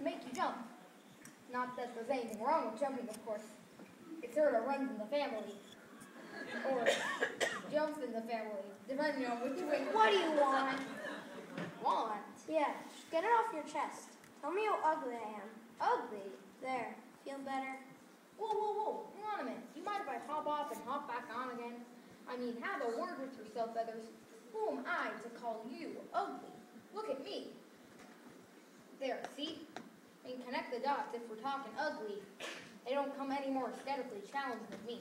make you jump. Not that there's anything wrong with jumping, of course. It sort of runs in the family. Or jumps in the family, depending on which way. What do you want? Want? Yeah, just get it off your chest. Tell me how ugly I am. Ugly? There. Feel better? Whoa. Hang on a minute. Do you mind if I hop off and hop back on again? I mean, have a word with yourself, Feathers. Who am I to call you ugly? Look at me. There, see? We can connect the dots if we're talking ugly. They don't come any more aesthetically challenged than me.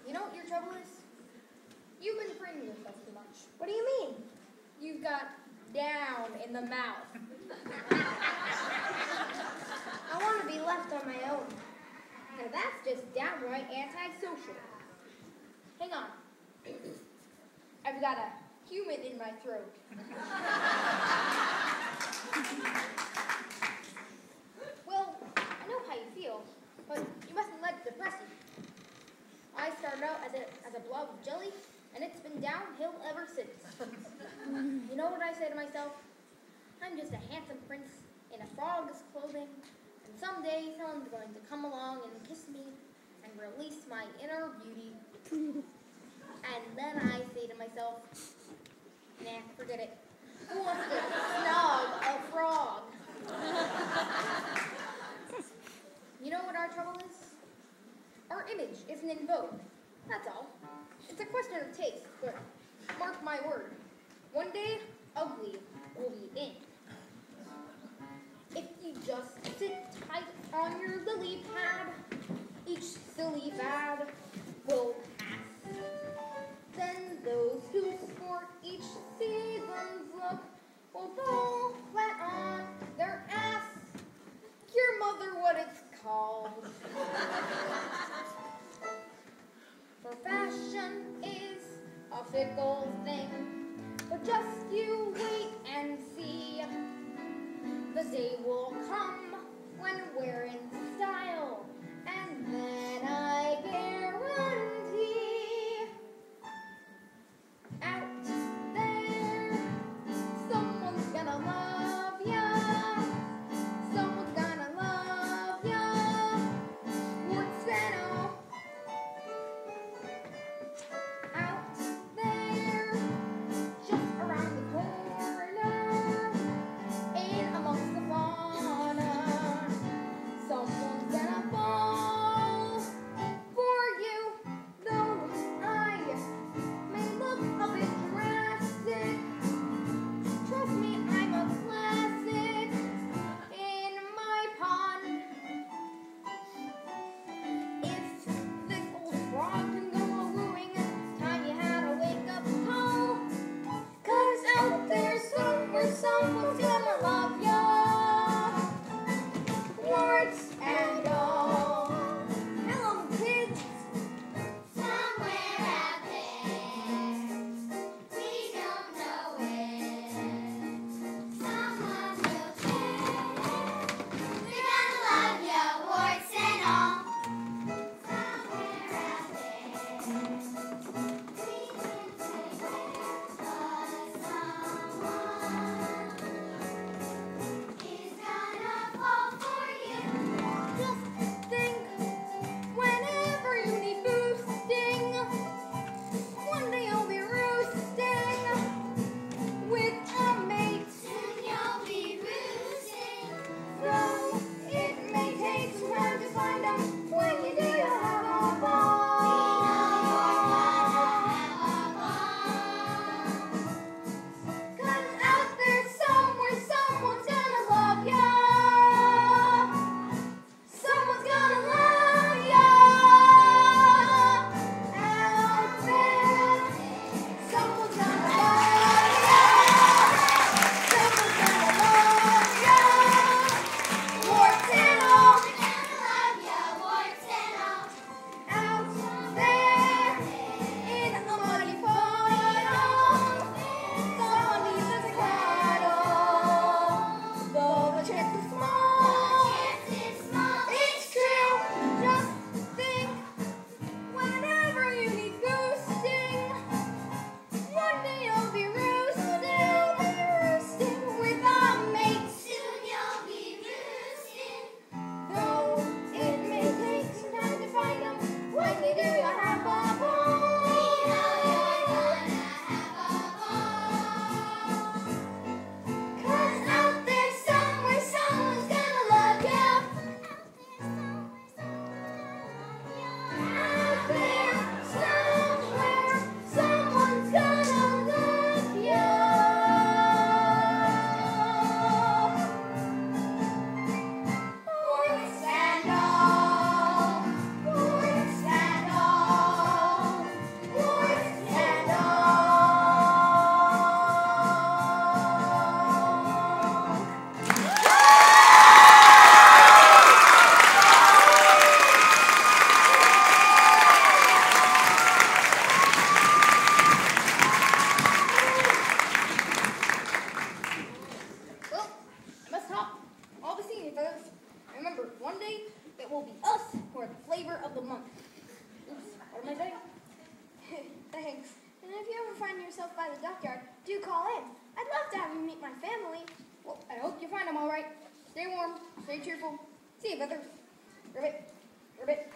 You know what your trouble is? You've been training yourself too much. What do you mean? You've got down in the mouth. I want to be left on my own. Now that's just downright antisocial. Hang on. I've got a human in my throat. Well, I know how you feel, but you mustn't let it depress you. I started out as a blob of jelly, and it's been downhill ever since. You know what I say to myself? I'm just a handsome prince in a frog's clothing, and someday someone's going to come along and kiss me and release my inner beauty. And then I say to myself, nah, forget it. Who wants to snub a frog? You know what our trouble is? Our image isn't in vogue. That's all. It's a question of taste, but mark my word. One day, ugly will be in. If you just sit tight on your lily pad, each silly fad will pass. Then those who sport each season's look will fall flat on their ass. Your mother what it's called. For fashion is a fickle thing, but just you wait and see. The day will come when we're in style, and then I guarantee out there someone's gonna love ya. Someone's gonna love ya. What's that all? Out there, just around the corner, in amongst the fauna, someone's gonna fall for you. Though I may look a bit drastic, trust me, I'm a classic in my pond. If this old frog can go a-wooing, it's time you had a wake-up call. 'Cause out there somewhere someone's gonna love ya, warts and all. Hello, kids. Somewhere out there, we don't know it. Someone will care. We're gonna love ya, warts and all. Somewhere out there, we can say there's someone. flavor of the month. Oops, what am I saying? Thanks. And if you ever find yourself by the dockyard, do call in. I'd love to have you meet my family. Well, I hope you find them all right. Stay warm, stay cheerful. See you, Feather. Ribbit, ribbit.